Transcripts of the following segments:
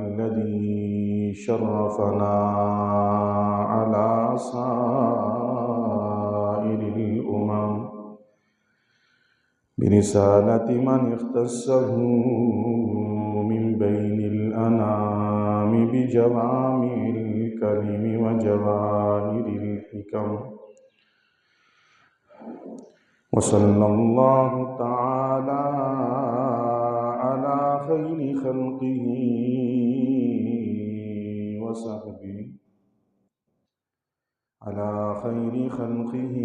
الذي شرفنا على سائر الأمم برسالة من اختصه من بين الأنام بجوامع الكلم وجواهر الحكم وصلى الله تعالى على خير خلقه وصحبه على خير خلقه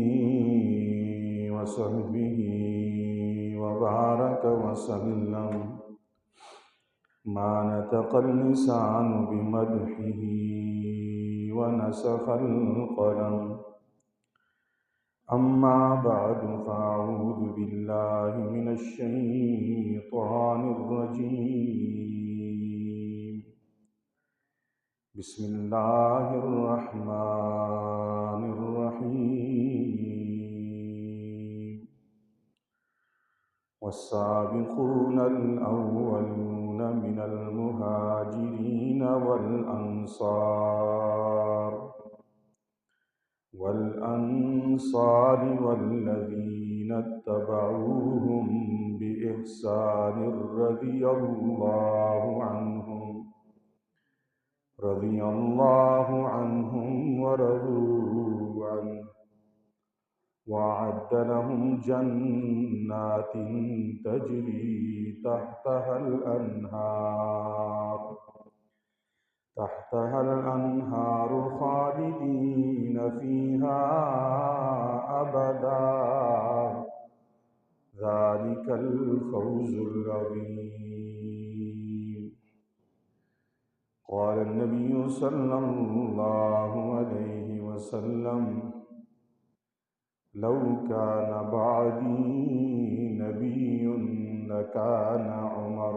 وصحبه وبارك وسلم ما نطق اللسان بمدحه ونسخ القلم أما بعد فأعوذ بالله من الشيطان الرجيم بسم الله الرحمن الرحيم والسابقون الأولون من المهاجرين والأنصار والذين اتبعوهم بإحسان رضي الله عنهم ورضوا عنه وأعد لهم جنات تجري تحتها الأنهار خالدين فيها أبدا ذلك الفوز العظيم. قال النبي صلى الله عليه وسلم لو كان بعدي نبي لكان عمر.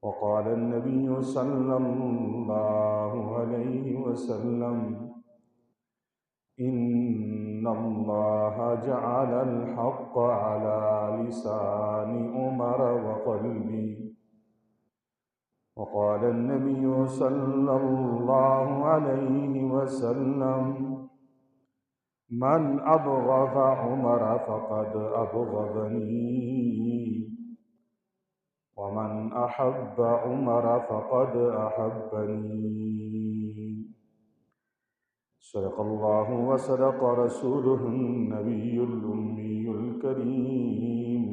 وقال النبي صلى الله عليه وسلم إن الله جعل الحق على لسان عمر وقلبي. وقال النبي صلى الله عليه وسلم من أبغض عمر فقد أبغضني ومن أحب عمر فقد أحبني. صدق الله وصدق رسوله النبي الأمي الكريم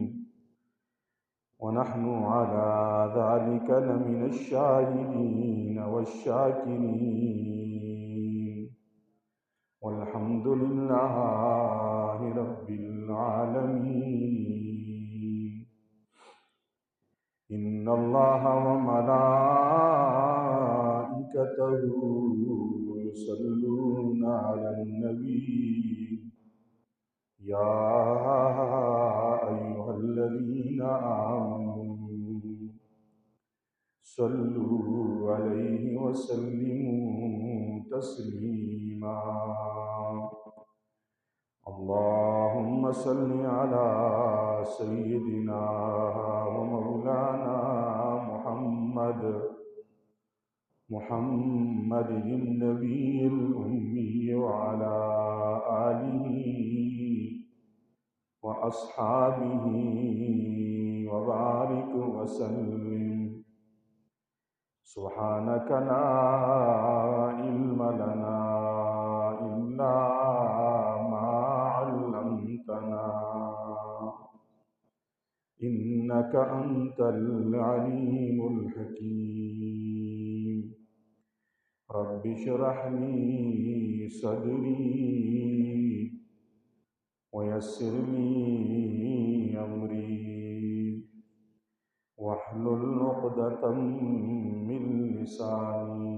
ونحن على ذلك لمن الشاهدين والشاكرين والحمد لله رب العالمين. إن الله وملائكته يصلون على النبي يا أيها الذين آمنوا صلوا عليه وسلموا تسليما. اللهم صل على سيدنا ومولانا محمد النبي الأمي وعلى آله وأصحابه وبارك وسلم. سبحانك لا علم لنا إلا ما علمتنا إنك أنت العليم الحكيم. رب اشرح لي صدري ويسر لي أمري واحلل عقدة من لساني.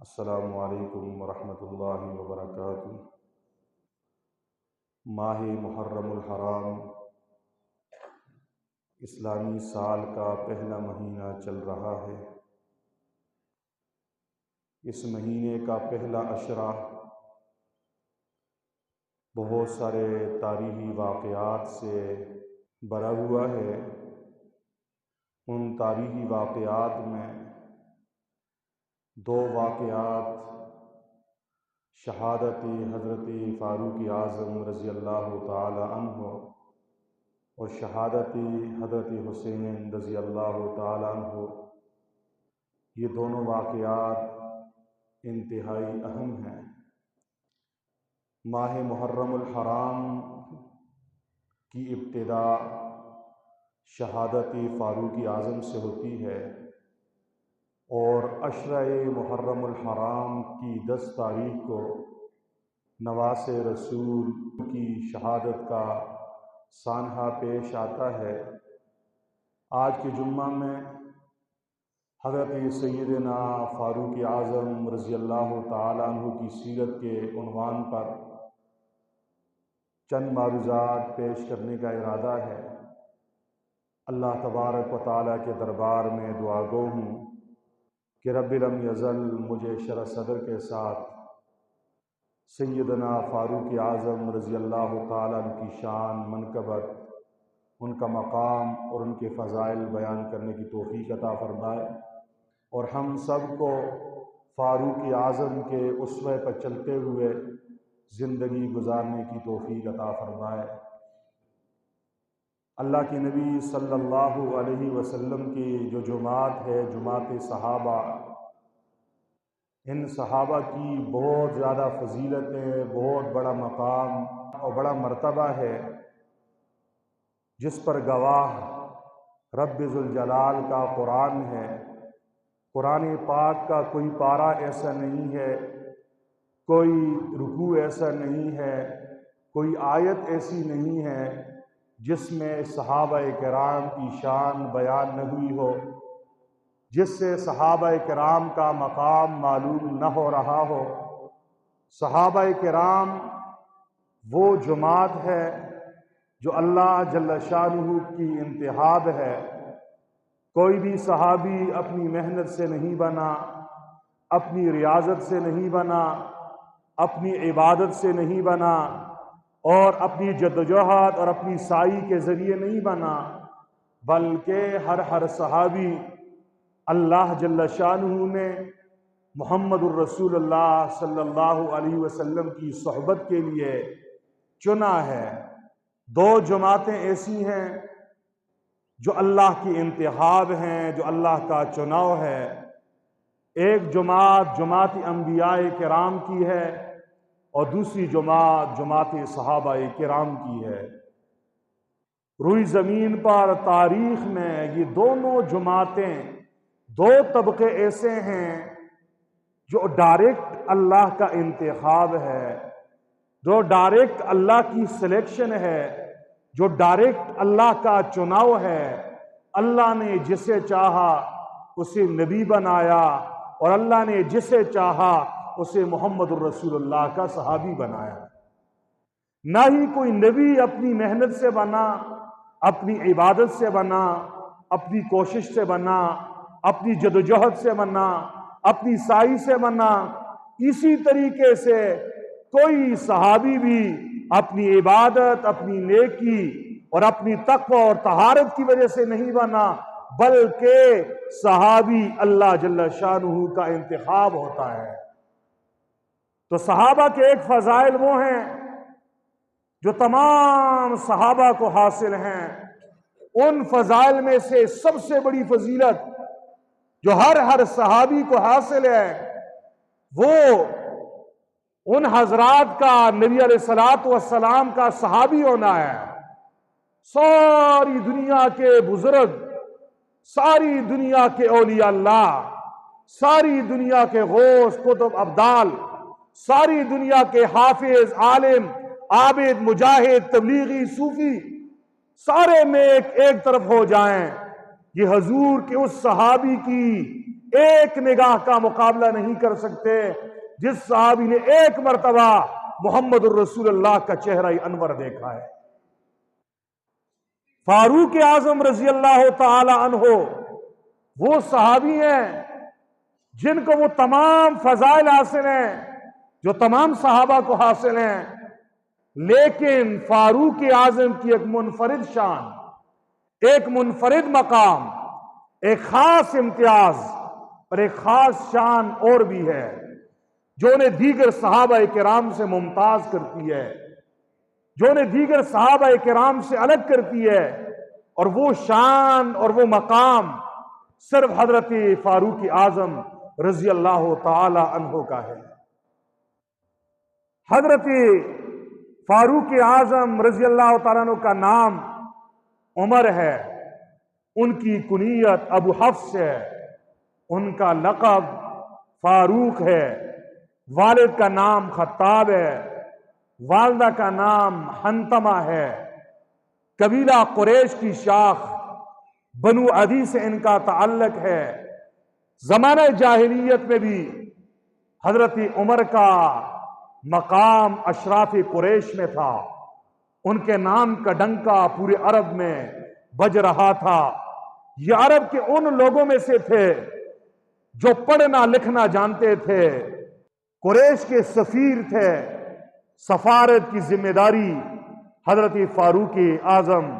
السلام علیکم ورحمۃ اللہ وبرکاتہ۔ ماہ محرم الحرام اسلامی سال کا پہلا مہینہ چل رہا ہے۔ اس مہینے کا پہلا عشرہ بہت سارے تاریخی واقعات سے بھرا ہوا ہے۔ ان تاریخی واقعات میں دو واقعات شہادت حضرت فاروق اعظم رضی اللہ تعالی عنہ اور شہادت حضرت حسین رضی اللہ تعالی عنہ، یہ دونوں واقعات انتہائی اہم ہیں۔ ماہ محرم الحرام کی ابتدا شہادت فاروق اعظم سے ہوتی ہے اور عشرہ محرم الحرام کی 10 تاریخ کو نواس رسول کی شہادت کا سانحہ پیش آتا ہے۔ آج کے جمعہ میں حضرت سیدنا فاروق اعظم رضی اللہ تعالیٰ عنہ کی سیرت کے عنوان پر چند معروضات پیش کرنے کا ارادہ ہے۔ اللہ تبارک و تعالیٰ کے دربار میں دعا گو ہوں کہ رب لم یزل مجھے شرح صدر کے ساتھ سیدنا فاروق اعظم رضی اللہ تعالیٰ عنہ کی شان، منقبت، ان کا مقام اور ان کے فضائل بیان کرنے کی توفیق عطا فرمائے، اور ہم سب کو فاروق اعظم کے اسوہ پر چلتے ہوئے زندگی گزارنے کی توفیق عطا فرمائے۔ اللہ کے نبی صلی اللہ علیہ وسلم کی جو جماعت ہے، جماعت صحابہ، ان صحابہ کی بہت زیادہ فضیلتیں، بہت بڑا مقام اور بڑا مرتبہ ہے، جس پر گواہ رب ذوالجلال کا قرآن ہے۔ قرآن پاک کا کوئی پارہ ایسا نہیں ہے، کوئی رکوع ایسا نہیں ہے، کوئی آیت ایسی نہیں ہے جس میں صحابہ کرام کی شان بیان نہ ہوئی ہو، جس سے صحابہ کرام کا مقام معلوم نہ ہو رہا ہو۔ صحابہ کرام وہ جماعت ہے جو اللہ جل شانہ کی انتخاب ہے۔ کوئی بھی صحابی اپنی محنت سے نہیں بنا، اپنی ریاضت سے نہیں بنا، اپنی عبادت سے نہیں بنا، اور اپنی جدوجہد اور اپنی سعی کے ذریعے نہیں بنا، بلکہ ہر صحابی اللہ جل شانہ نے محمد الرسول اللہ صلی اللہ علیہ وسلم کی صحبت کے لیے چنا ہے۔ دو جماعتیں ایسی ہیں جو اللہ کی انتخاب ہیں، جو اللہ کا چناؤ ہے۔ ایک جماعت جماعت انبیاء کرام کی ہے اور دوسری جماعت جماعت صحابہ کرام کی ہے۔ روئی زمین پر تاریخ میں یہ دونوں جماعتیں، دو طبقے ایسے ہیں جو ڈائریکٹ اللہ کا انتخاب ہے، جو ڈائریکٹ اللہ کی سلیکشن ہے، جو ڈائریکٹ اللہ کا چناؤ ہے۔ اللہ نے جسے چاہا اسے نبی بنایا، اور اللہ نے جسے چاہا اسے محمد الرسول اللہ کا صحابی بنایا۔ نہ ہی کوئی نبی اپنی محنت سے بنا، اپنی عبادت سے بنا، اپنی کوشش سے بنا، اپنی جدوجہد سے بنا، اپنی سعی سے بنا۔ اسی طریقے سے کوئی صحابی بھی اپنی عبادت، اپنی نیکی اور اپنی تقوی اور طہارت کی وجہ سے نہیں بنا، بلکہ صحابی اللہ جل شانہ کا انتخاب ہوتا ہے۔ تو صحابہ کے ایک فضائل وہ ہیں جو تمام صحابہ کو حاصل ہیں۔ ان فضائل میں سے سب سے بڑی فضیلت جو ہر صحابی کو حاصل ہے، وہ ان حضرات کا نبی علیہ الصلوۃ والسلام کا صحابی ہونا ہے۔ ساری دنیا کے بزرگ، ساری دنیا کے اولیاء اللہ، ساری دنیا کے غوث، قطب، ابدال، ساری دنیا کے حافظ، عالم، عابد، مجاہد، تبلیغی، صوفی، سارے میں ایک طرف ہو جائیں، یہ حضور کے اس صحابی کی ایک نگاہ کا مقابلہ نہیں کر سکتے جس صحابی نے ایک مرتبہ محمد الرسول اللہ کا چہرہ انور دیکھا ہے۔ فاروق اعظم رضی اللہ تعالی عنہ وہ صحابی ہیں جن کو وہ تمام فضائل حاصل ہیں جو تمام صحابہ کو حاصل ہیں، لیکن فاروق اعظم کی ایک منفرد شان، ایک منفرد مقام، ایک خاص امتیاز اور ایک خاص شان اور بھی ہے جو انہیں دیگر صحابہ کرام سے ممتاز کرتی ہے، جو انہیں دیگر صحابہ کرام سے الگ کرتی ہے، اور وہ شان اور وہ مقام صرف حضرت فاروق اعظم رضی اللہ تعالی عنہ کا ہے۔ حضرت فاروق اعظم رضی اللہ تعالیٰ عنہ کا نام عمر ہے، ان کی کنیت ابو حفص ہے، ان کا لقب فاروق ہے، والد کا نام خطاب ہے، والدہ کا نام حنتمہ ہے، قبیلہ قریش کی شاخ بنو عدی سے ان کا تعلق ہے۔ زمانہ جاہلیت میں بھی حضرت عمر کا مقام اشراف قریش میں تھا، ان کے نام کا ڈنکا پورے عرب میں بج رہا تھا۔ یہ عرب کے ان لوگوں میں سے تھے جو پڑھنا لکھنا جانتے تھے، قریش کے سفیر تھے، سفارت کی ذمہ داری حضرت فاروق اعظم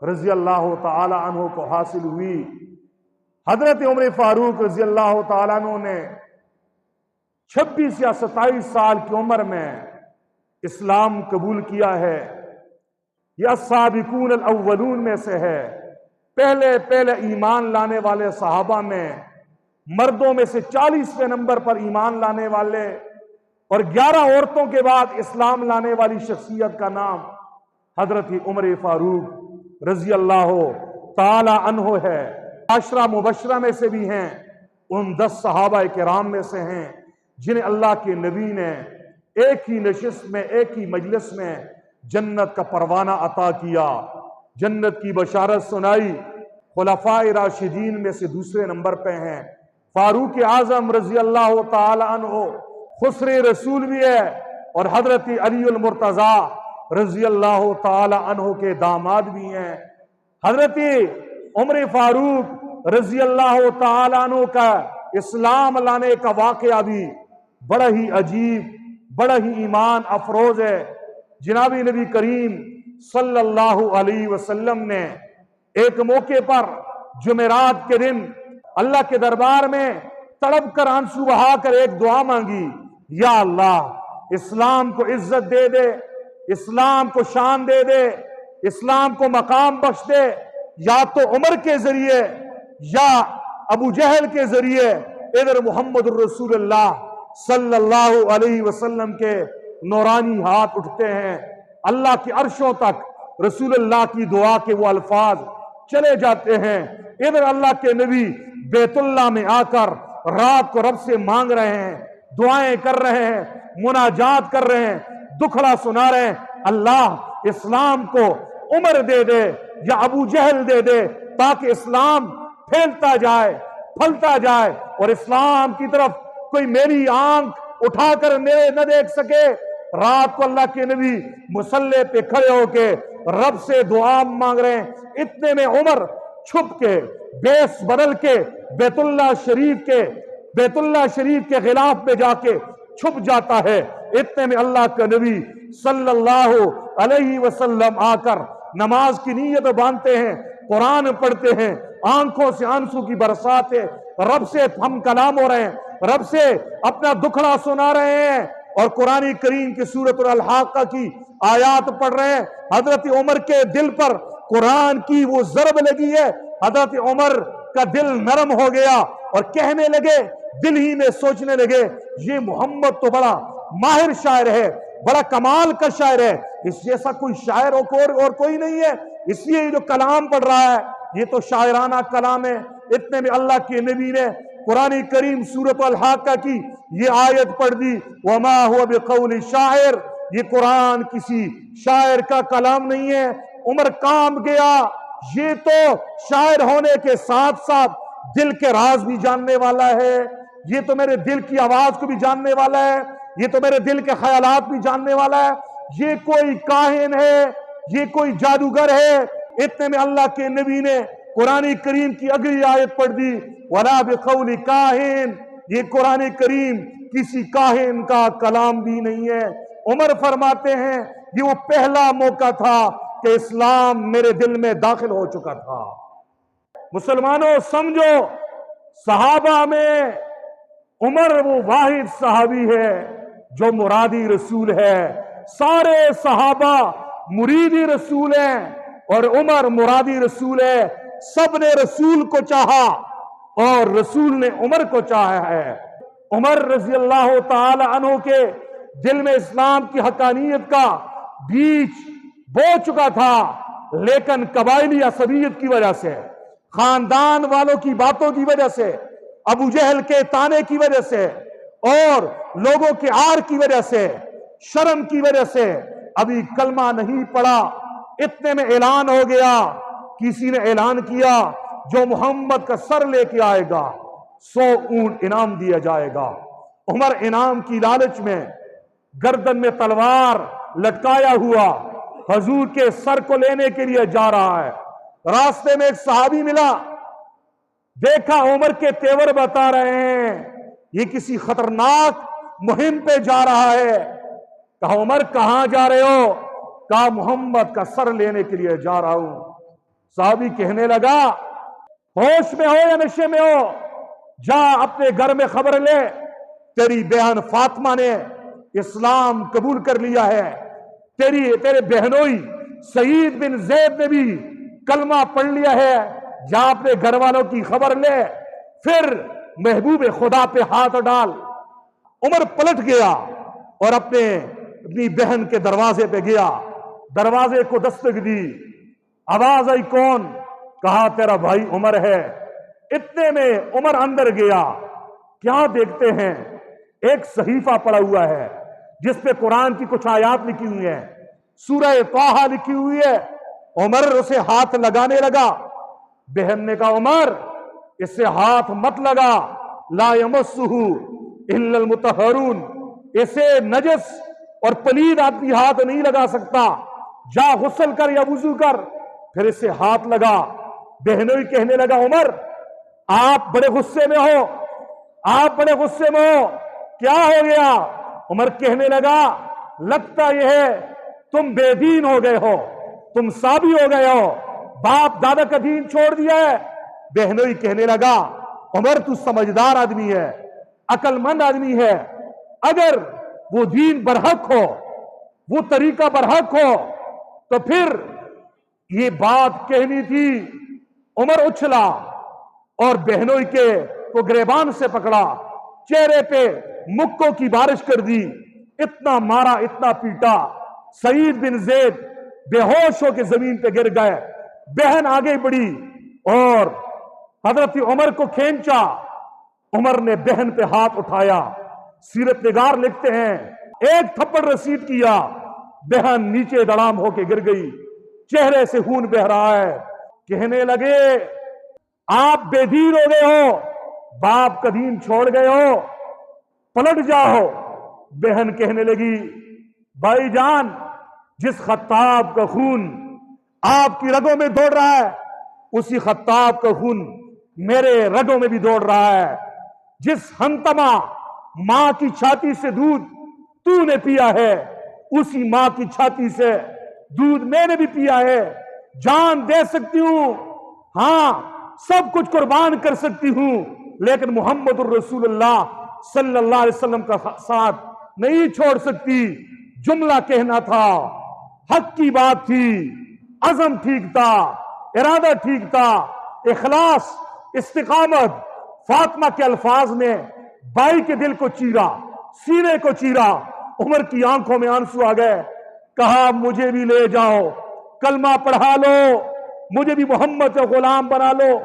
رضی اللہ تعالی عنہ کو حاصل ہوئی۔ حضرت عمر فاروق رضی اللہ تعالیٰ عنہ نے 26 یا 27 سال کی عمر میں اسلام قبول کیا ہے، یہ السابقون الاولون میں سے ہے، پہلے ایمان لانے والے صحابہ میں مردوں میں سے 40ویں نمبر پر ایمان لانے والے اور 11 عورتوں کے بعد اسلام لانے والی شخصیت کا نام حضرت عمر فاروق رضی اللہ تعالی عنہ ہے۔ عشرہ مبشرہ میں سے بھی ہیں، ان 10 صحابہ کرام میں سے ہیں جنہیں اللہ کے نبی نے ایک ہی نشست میں، ایک ہی مجلس میں جنت کا پروانہ عطا کیا، جنت کی بشارت سنائی۔ خلفاء راشدین میں سے دوسرے نمبر پہ ہیں۔ فاروق اعظم رضی اللہ تعالی عنہ خسر رسول بھی ہے اور حضرت علی المرتضیٰ رضی اللہ تعالی عنہ کے داماد بھی ہیں۔ حضرت عمر فاروق رضی اللہ تعالی عنہ کا اسلام لانے کا واقعہ بھی بڑا ہی عجیب، بڑا ہی ایمان افروز ہے۔ جناب نبی کریم صلی اللہ علیہ وسلم نے ایک موقع پر جمعرات کے دن اللہ کے دربار میں تڑپ کر آنسو بہا کر ایک دعا مانگی، یا اللہ اسلام کو عزت دے دے، اسلام کو شان دے دے، اسلام کو مقام بخش دے، یا تو عمر کے ذریعے یا ابو جہل کے ذریعے ادھر محمد الرسول اللہ صلی اللہ علیہ وسلم کے نورانی ہاتھ اٹھتے ہیں، اللہ کی عرشوں تک رسول اللہ کی دعا کے وہ الفاظ چلے جاتے ہیں۔ ادھر اللہ کے نبی بیت اللہ میں آ کر رات کو رب سے مانگ رہے ہیں، دعائیں کر رہے ہیں، مناجات کر رہے ہیں، دکھڑا سنا رہے ہیں، اللہ اسلام کو عمر دے دے یا ابو جہل دے دے تاکہ اسلام پھیلتا جائے، پھلتا جائے اور اسلام کی طرف کوئی میری آنکھ اٹھا کر میرے نہ دیکھ سکے۔ رات کو اللہ کے نبی مصلی پہ کھڑے ہو کے رب سے دعا مانگ رہے ہیں، اتنے میں عمر چھپ کے بیس بدل کے بیت اللہ شریف کے غلاف پہ جا کے چھپ جاتا ہے۔ اتنے میں اللہ کا نبی صلی اللہ علیہ وسلم آ کر نماز کی نیت باندھتے ہیں، قرآن پڑھتے ہیں، آنکھوں سے آنسو کی برسات ہے، رب سے ہم کلام ہو رہے ہیں، رب سے اپنا دکھڑا سنا رہے ہیں اور قرآن کریم کی سورۃ الحاقہ کی آیات پڑھ رہے ہیں۔ حضرت عمر کے دل پر قرآن کی وہ ضرب لگی ہے، حضرت عمر کا دل نرم ہو گیا اور کہنے لگے، دل ہی میں سوچنے لگے، یہ محمد تو بڑا ماہر شاعر ہے، بڑا کمال کا شاعر ہے، اس جیسا کوئی شاعر اور کوئی نہیں ہے، اس لیے یہ جو کلام پڑھ رہا ہے یہ تو شاعرانہ کلام ہے۔ اتنے میں اللہ کے نبی نے قرآن کریم سورۃ الحاقہ کی یہ آیت پڑھ دی، وَمَا هُوَ بِقَوْلِ شَاعِرٍ، یہ قرآن کسی شاعر کا کلام نہیں ہے۔ عمر کام گیا، یہ تو شاعر ہونے کے ساتھ ساتھ دل کے راز بھی جاننے والا ہے، یہ تو میرے دل کی آواز کو بھی جاننے والا ہے، یہ تو میرے دل کے خیالات بھی جاننے والا ہے، یہ کوئی کاہن ہے، یہ کوئی جادوگر ہے۔ اتنے میں اللہ کے نبی نے قرآن کریم کی اگلی آیت پڑھ دی، وَلَا بِقَوْلِ کاہن، یہ قرآن کریم کسی کاہن کا کلام بھی نہیں ہے۔ عمر فرماتے ہیں یہ وہ پہلا موقع تھا کہ اسلام میرے دل میں داخل ہو چکا تھا۔ مسلمانوں سمجھو، صحابہ میں عمر وہ واحد صحابی ہے جو مرادی رسول ہے۔ سارے صحابہ مریدی رسول ہیں اور عمر مرادی رسول ہے۔ سب نے رسول کو چاہا اور رسول نے عمر کو چاہا ہے۔ عمر رضی اللہ تعالی عنہ کے دل میں اسلام کی حقانیت کا بیج بو چکا تھا، لیکن قبائلی عصبیت کی وجہ سے، خاندان والوں کی باتوں کی وجہ سے، ابو جہل کے تانے کی وجہ سے اور لوگوں کے آر کی وجہ سے، شرم کی وجہ سے ابھی کلمہ نہیں پڑا۔ اتنے میں اعلان ہو گیا، کسی نے اعلان کیا جو محمد کا سر لے کے آئے گا 100 اونٹ انعام دیا جائے گا۔ عمر انعام کی لالچ میں گردن میں تلوار لٹکایا ہوا حضور کے سر کو لینے کے لیے جا رہا ہے۔ راستے میں ایک صحابی ملا، دیکھا عمر کے تیور بتا رہے ہیں یہ کسی خطرناک مہم پہ جا رہا ہے۔ کہا عمر کہاں جا رہے ہو؟ کہا محمد کا سر لینے کے لیے جا رہا ہوں۔ صحابی کہنے لگا ہوش میں ہو یا نشے میں ہو؟ جا اپنے گھر میں خبر لے، تیری بہن فاطمہ نے اسلام قبول کر لیا ہے، تیرے بہنوئی سعید بن زید نے بھی کلمہ پڑھ لیا ہے، جا اپنے گھر والوں کی خبر لے، پھر محبوب خدا پہ ہاتھ ڈال۔ عمر پلٹ گیا اور اپنی بہن کے دروازے پہ گیا، دروازے کو دستک دی، آواز آئی کون؟ کہا تیرا بھائی عمر ہے۔ اتنے میں عمر اندر گیا، کیا دیکھتے ہیں ایک صحیفہ پڑا ہوا ہے جس پہ قرآن کی کچھ آیات لکھی ہوئی ہیں، سورہ طٰہٰ لکھی ہوئی ہے۔ عمر اسے ہاتھ لگانے لگا، بہن نے کہا عمر اس سے ہاتھ مت لگا، لا یمسہ الا المطہرون، اسے نجس اور پلید آدمی ہاتھ نہیں لگا سکتا، جا غسل کر یا وضو کر پھر اس سے ہاتھ لگا۔ بہنوئی کہنے لگا عمر آپ بڑے غصے میں ہو، آپ بڑے غصے میں ہو، کیا ہو گیا؟ عمر کہنے لگا لگتا یہ ہے تم بے دین ہو گئے ہو، تم سابی ہو گئے ہو، باپ دادا کا دین چھوڑ دیا ہے۔ بہنوئی کہنے لگا عمر تو سمجھدار آدمی ہے، عقل مند آدمی ہے، اگر وہ دین برحق ہو، وہ طریقہ برحق ہو تو پھر یہ بات کہنی تھی۔ عمر اچھلا اور بہنوئی کے کو گریبان سے پکڑا، چہرے پہ مکوں کی بارش کر دی، اتنا مارا اتنا پیٹا، سعید بن زید بے ہوش ہو کے زمین پہ گر گئے۔ بہن آگے بڑھی اور حضرت عمر کو کھینچا، عمر نے بہن پہ ہاتھ اٹھایا۔ سیرت نگار لکھتے ہیں ایک تھپڑ رسید کیا، بہن نیچے دڑام ہو کے گر گئی، چہرے سے خون بہ رہا ہے۔ کہنے لگے آپ بے دین ہو گئے ہو، باپ کا دین چھوڑ گئے ہو، پلٹ جاؤ۔ بہن کہنے لگی بھائی جان جس خطاب کا خون آپ کی رگوں میں دوڑ رہا ہے اسی خطاب کا خون میرے رگوں میں بھی دوڑ رہا ہے۔ جس ہنتما ماں کی چھاتی سے دودھ تو نے پیا ہے اسی ماں کی چھاتی سے دودھ میں نے بھی پیا ہے۔ جان دے سکتی ہوں، ہاں سب کچھ قربان کر سکتی ہوں، لیکن محمد الرسول اللہ صلی اللہ علیہ وسلم کا ساتھ نہیں چھوڑ سکتی۔ جملہ کہنا تھا، حق کی بات تھی، عزم ٹھیک تھا، ارادہ ٹھیک تھا، اخلاص استقامت۔ فاطمہ کے الفاظ نے بھائی کے دل کو چیرا، سینے کو چیرا۔ عمر کی آنکھوں میں آنسو آ گئے، کہا مجھے بھی لے جاؤ، کلمہ پڑھا لو، مجھے بھی محمد کا غلام بنا لو۔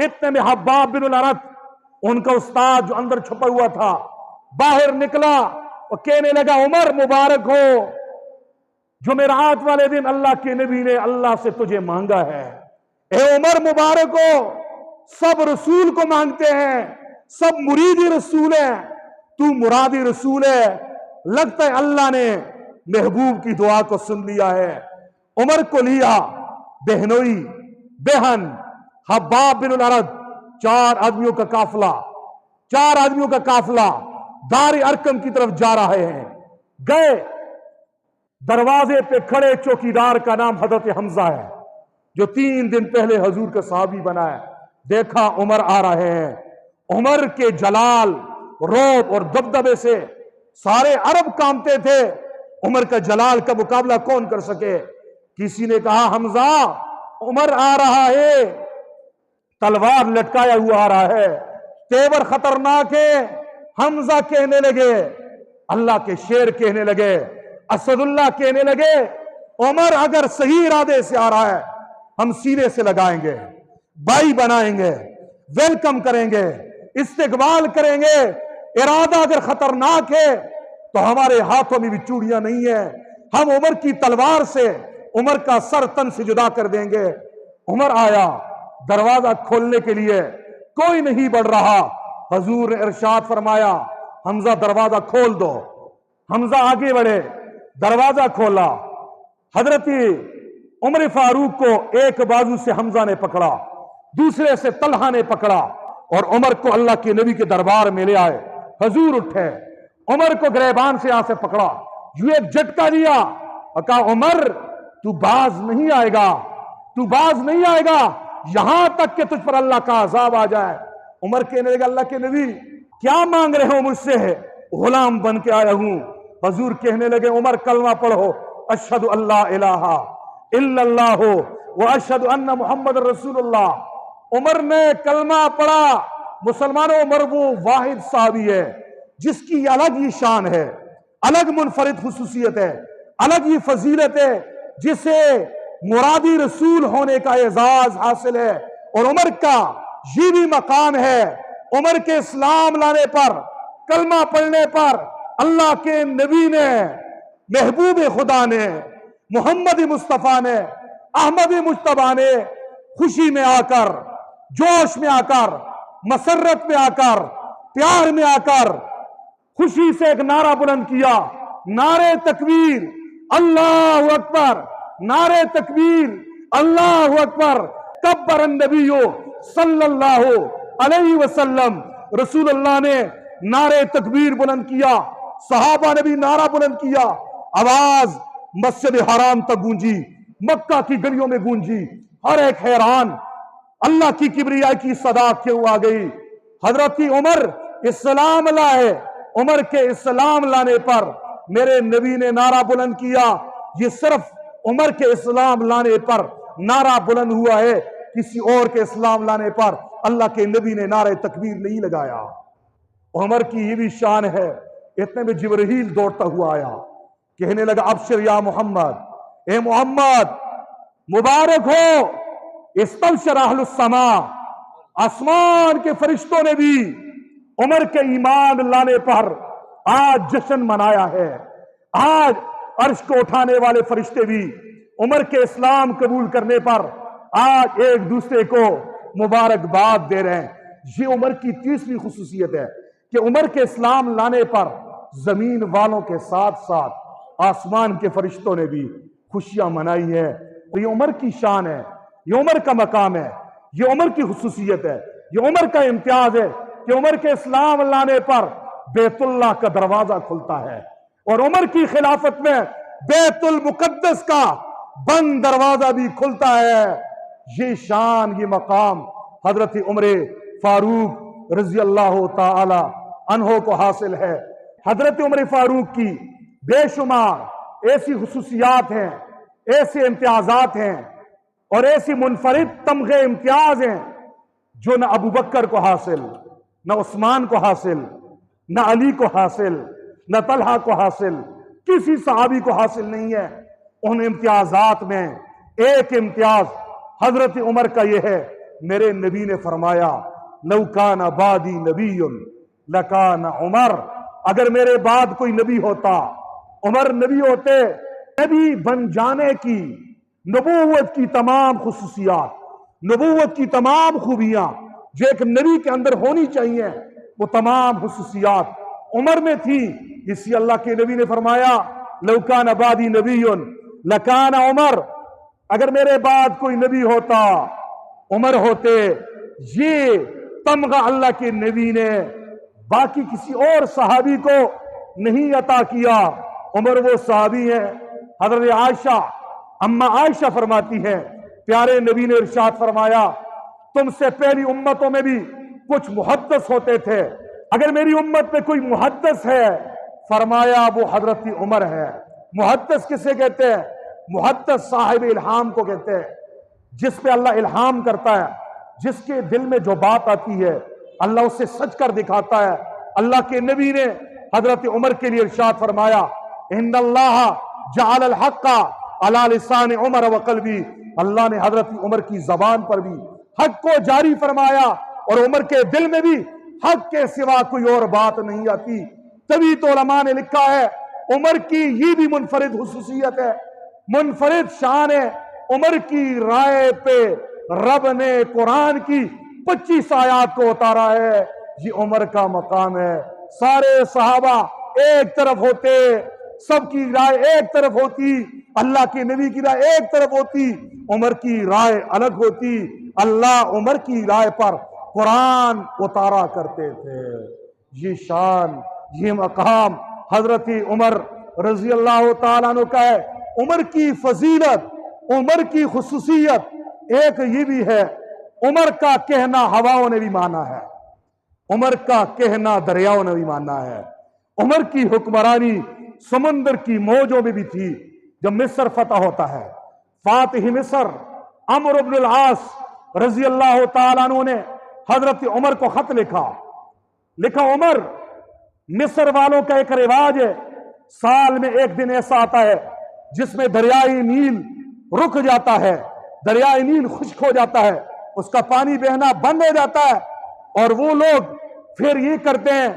اتنے میں حباب بن الارت ان کا استاد جو اندر چھپا ہوا تھا باہر نکلا اور کہنے لگا عمر مبارک ہو، جمعرات والے دن اللہ کے نبی نے اللہ سے تجھے مانگا ہے۔ اے عمر مبارک ہو، سب رسول کو مانگتے ہیں، سب مریدی رسول ہیں، تو مرادی رسول ہے۔ لگتا ہے اللہ نے محبوب کی دعا کو سن لیا ہے۔ عمر کو لیا بہنوئی، بہن حباب بن الارد، 4 آدمیوں کا قافلہ دار ارکم کی طرف جا رہے ہیں۔ گئے، دروازے پہ کھڑے چوکیدار کا نام حضرت حمزہ ہے، جو 3 دن پہلے حضور کا صحابی بنا ہے۔ دیکھا عمر آ رہے ہیں۔ عمر کے جلال، رعب اور دبدبے سے سارے عرب کانپتے تھے۔ عمر کا جلال کا مقابلہ کون کر سکے؟ کسی نے کہا حمزہ عمر آ رہا ہے، تلوار لٹکایا ہوا آ رہا ہے، تیور خطرناک ہے۔ حمزہ کہنے لگے، اللہ کے شیر کہنے لگے، اسد اللہ کہنے لگے، عمر اگر صحیح ارادے سے آ رہا ہے ہم سینے سے لگائیں گے، بائی بنائیں گے، ویلکم کریں گے، استقبال کریں گے۔ ارادہ اگر خطرناک ہے تو ہمارے ہاتھوں میں بھی چوڑیاں نہیں ہیں، ہم عمر کی تلوار سے عمر کا سر تن سے جدا کر دیں گے۔ عمر آیا دروازہ کھولنے کے لیے، کوئی نہیں بڑھ رہا۔ حضور نے ارشاد فرمایا حمزہ دروازہ کھول دو۔ حمزہ آگے بڑھے، دروازہ کھولا۔ حضرت عمر فاروق کو ایک بازو سے حمزہ نے پکڑا، دوسرے سے طلحہ نے پکڑا اور عمر کو اللہ کے نبی کے دربار میں لے آئے۔ حضور اٹھے، عمر کو گریبان سے یہاں سے پکڑا، یوں ایک جھٹکا دیا اور کہا عمر تو باز نہیں آئے گا، تو باز نہیں آئے گا یہاں تک کہ تجھ پر اللہ کا عذاب آ جائے۔ عمر کہنے لگا اللہ کے نبی کیا مانگ رہے ہو مجھ سے؟ غلام بن کے آیا ہوں۔ حضور کہنے لگے عمر کلمہ پڑھو، اشہد اللہ الہ الا اللہ و اشہد ان محمد رسول اللہ۔ عمر نے کلمہ پڑھا۔ مسلمانوں، عمر وہ واحد صحابی ہے جس کی الگ ہی شان ہے، الگ منفرد خصوصیت ہے، الگ ہی فضیلت ہے، جسے مرادی رسول ہونے کا اعزاز حاصل ہے۔ اور عمر کا یہ بھی مقام ہے، عمر کے اسلام لانے پر، کلمہ پڑھنے پر اللہ کے نبی نے، محبوب خدا نے، محمد مصطفیٰ نے، احمد مجتبیٰ نے خوشی میں آ کر، جوش میں آ کر، مسرت میں آ کر، پیار میں آ کر خوشی سے ایک نعرہ بلند کیا، نعرہ تکبیر اللہ اکبر، نعرہ تکبیر اللہ اکبر۔ کبر النبی صلی اللہ علیہ وسلم، رسول اللہ نے نعرہ تکبیر بلند کیا، صحابہ نے بھی نعرہ بلند کیا، آواز مسجد حرام تک گونجی، مکہ کی گلیوں میں گونجی، ہر ایک حیران اللہ کی کبریائی کی صدا کیوں آ گئی؟ حضرت عمر اسلام لائے، عمر کے اسلام لانے پر میرے نبی نے نعرہ بلند کیا۔ یہ صرف عمر کے اسلام لانے پر نعرہ بلند ہوا ہے، کسی اور کے اسلام لانے پر اللہ کے نبی نے نعرہ تکبیر نہیں لگایا۔ عمر کی یہ بھی شان ہے، اتنے میں جبرائیل دوڑتا ہوا آیا، کہنے لگا ابشر یا محمد، اے محمد مبارک ہو، استبشر اہل السماء، آسمان کے فرشتوں نے بھی عمر کے ایمان لانے پر آج جشن منایا ہے۔ آج عرش کو اٹھانے والے فرشتے بھی عمر کے اسلام قبول کرنے پر آج ایک دوسرے کو مبارکباد دے رہے ہیں۔ یہ عمر کی تیسری خصوصیت ہے کہ عمر کے اسلام لانے پر زمین والوں کے ساتھ ساتھ آسمان کے فرشتوں نے بھی خوشیاں منائی ہے۔ یہ عمر کی شان ہے، یہ عمر کا مقام ہے، یہ عمر کی خصوصیت ہے، یہ عمر کا امتیاز ہے کہ عمر کے اسلام لانے پر بیت اللہ کا دروازہ کھلتا ہے، اور عمر کی خلافت میں بیت المقدس کا بند دروازہ بھی کھلتا ہے۔ یہ شان، یہ مقام حضرت عمر فاروق رضی اللہ تعالی عنہ کو حاصل ہے۔ حضرت عمر فاروق کی بے شمار ایسی خصوصیات ہیں، ایسے امتیازات ہیں اور ایسی منفرد تمغے امتیاز ہیں جو نہ ابو بکر کو حاصل، نہ عثمان کو حاصل، نہ علی کو حاصل، نہ طلحہ کو حاصل، کسی صحابی کو حاصل نہیں ہے۔ ان امتیازات میں ایک امتیاز حضرت عمر کا یہ ہے، میرے نبی نے فرمایا لو کان بعدی نبی لکان عمر، اگر میرے بعد کوئی نبی ہوتا عمر نبی ہوتے۔ نبی بن جانے کی، نبوت کی تمام خصوصیات، نبوت کی تمام خوبیاں جو ایک نبی کے اندر ہونی چاہیے، وہ تمام خصوصیات عمر میں تھی۔ اسی اللہ کے نبی نے فرمایا لو کان بعدی نبی لکان عمر، اگر میرے بعد کوئی نبی ہوتا عمر ہوتے۔ یہ تمغہ اللہ کے نبی نے باقی کسی اور صحابی کو نہیں عطا کیا۔ عمر وہ صحابی ہیں، حضرت عائشہ اما عائشہ فرماتی ہے پیارے نبی نے ارشاد فرمایا تم سے پہلی امتوں میں بھی کچھ محدث ہوتے تھے، اگر میری امت میں کوئی محدث ہے فرمایا وہ حضرت عمر ہے۔ محدث کسے کہتے ہیں؟ محدث صاحب الہام کو کہتے ہیں، جس پہ اللہ الہام کرتا ہے، جس کے دل میں جو بات آتی ہے اللہ اسے سچ کر دکھاتا ہے۔ اللہ کے نبی نے حضرت عمر کے لیے ارشاد فرمایا ان اللہ جعل الحق علی لسان عمر وقلبی، اللہ نے حضرت عمر کی زبان پر بھی حق کو جاری فرمایا اور عمر کے دل میں بھی حق کے سوا کوئی اور بات نہیں آتی۔ تبھی تو علماء نے لکھا ہے عمر کی یہ بھی منفرد خصوصیت ہے، منفرد شان ہے۔ عمر کی رائے پہ رب نے قرآن کی 25 آیات کو اتارا ہے، یہ عمر کا مقام ہے۔ سارے صحابہ ایک طرف ہوتے، سب کی رائے ایک طرف ہوتی، اللہ کے نبی کی رائے ایک طرف ہوتی، عمر کی رائے الگ ہوتی۔ اللہ عمر کی رائے پر قرآن اتارا کرتے تھے۔ یہ شان، یہ مقام حضرت عمر رضی اللہ تعالیٰ عنہ کا ہے۔ عمر کی فضیلت، عمر کی خصوصیت ایک یہ بھی ہے، عمر کا کہنا ہواؤں نے بھی مانا ہے، عمر کا کہنا دریاؤں نے بھی مانا ہے۔ عمر کی حکمرانی سمندر کی موجوں میں بھی تھی۔ جب مصر فتح ہوتا ہے، فاتح مصر عمرو بن العاص رضی اللہ تعالیٰ عنہ نے حضرت عمر کو خط لکھا عمر، مصر والوں کا ایک رواج ہے، سال میں ایک دن ایسا آتا ہے جس میں دریائے نیل رک جاتا ہے، دریائے نیل خشک ہو جاتا ہے، اس کا پانی بہنا بند ہو جاتا ہے، اور وہ لوگ پھر یہ کرتے ہیں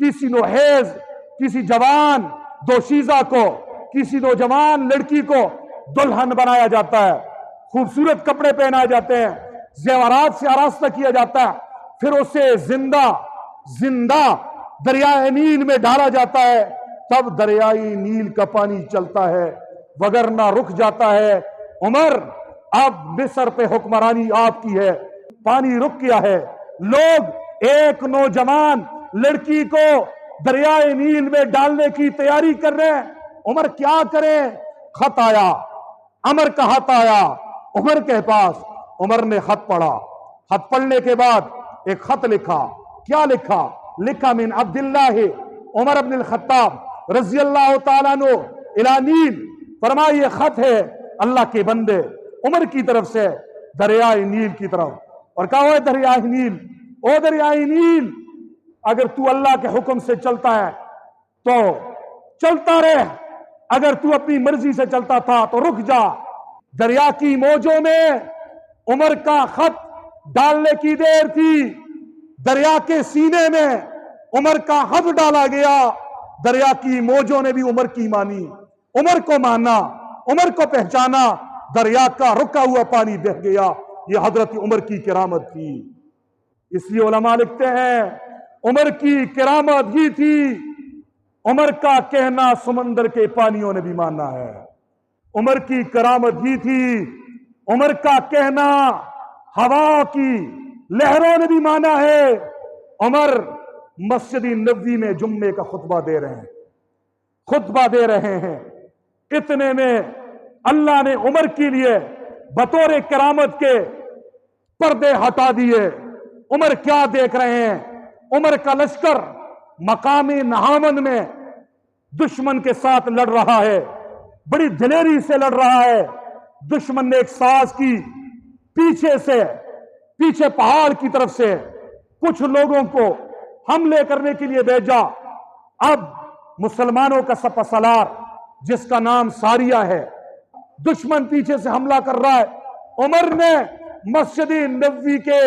کسی نوحیز، کسی جوان دوشیزہ کو، کسی نوجوان لڑکی کو دلہن بنایا جاتا ہے، خوبصورت کپڑے پہنائے جاتے ہیں، زیورات سے آراستہ کیا جاتا ہے، پھر اسے زندہ دریائے نیل میں ڈالا جاتا ہے، تب دریائے نیل کا پانی چلتا ہے، وگرنہ رک جاتا ہے۔ عمر اب مصر پہ حکمرانی آپ کی ہے، پانی رک گیا ہے، لوگ ایک نوجوان لڑکی کو دریائے نیل میں ڈالنے کی تیاری کر رہے ہیں، عمر کیا کریں؟ خط آیا، عمر کا خط آیا عمر کے پاس، عمر نے خط پڑھا، خط پڑھنے کے بعد ایک خط لکھا، کیا لکھا من عبداللہ عمر بن الخطاب رضی اللہ تعالیٰ عنہ الی نیل، فرمایا یہ خط ہے اللہ کے بندے عمر کی طرف سے دریائے نیل کی طرف، اور کہا ہوئے دریائے نیل، او دریائے نیل اگر تو اللہ کے حکم سے چلتا ہے تو چلتا رہ، اگر تو اپنی مرضی سے چلتا تھا تو رک جا۔ دریا کی موجوں میں عمر کا خط ڈالنے کی دیر تھی، دریا کے سینے میں عمر کا خط ڈالا گیا، دریا کی موجوں نے بھی عمر کی مانی، عمر کو مانا، عمر کو پہچانا، دریا کا رکا ہوا پانی بہہ گیا۔ یہ حضرت عمر کی کرامت تھی۔ اس لیے علماء لکھتے ہیں عمر کی کرامت ہی تھی، عمر کا کہنا سمندر کے پانیوں نے بھی مانا ہے، عمر کی کرامت ہی تھی، عمر کا کہنا ہوا کی لہروں نے بھی مانا ہے۔ عمر مسجد نبوی میں جمعے کا خطبہ دے رہے ہیں، اتنے میں اللہ نے عمر کے لیے بطور کرامت کے پردے ہٹا دیے۔ عمر کیا دیکھ رہے ہیں؟ عمر کا لشکر مقام نہامند میں دشمن کے ساتھ لڑ رہا ہے، بڑی دلیری سے لڑ رہا ہے۔ دشمن نے ایک ساز کی، پیچھے پہاڑ کی طرف سے کچھ لوگوں کو حملے کرنے کے لیے بھیجا۔ اب مسلمانوں کا سپہ سالار جس کا نام ساریہ ہے، دشمن پیچھے سے حملہ کر رہا ہے۔ عمر نے مسجد نبوی کے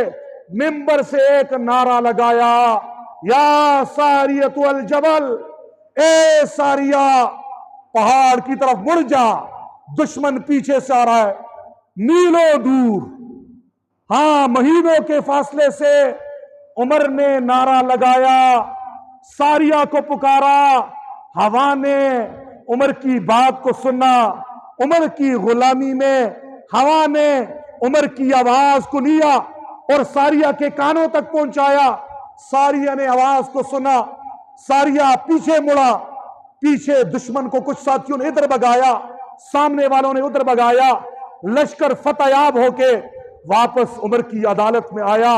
ممبر سے ایک نعرہ لگایا، یا ساریۃ الجبل، اے ساریہ پہاڑ کی طرف مڑ جا، دشمن پیچھے سے آ رہا ہے، میلوں دور ہاں، مہینوں کے فاصلے سے عمر نے نعرہ لگایا، ساریہ کو پکارا، ہوا نے عمر کی بات کو سنا، عمر کی غلامی میں ہوا نے عمر کی آواز کو لیا اور ساریہ کے کانوں تک پہنچایا۔ ساریہ نے آواز کو سنا، ساریہ پیچھے مڑا، پیچھے دشمن کو کچھ ساتھیوں نے ادھر بگایا، سامنے والوں نے ادھر بگایا، لشکر فتح یاب ہو کے واپس عمر کی عدالت میں آیا۔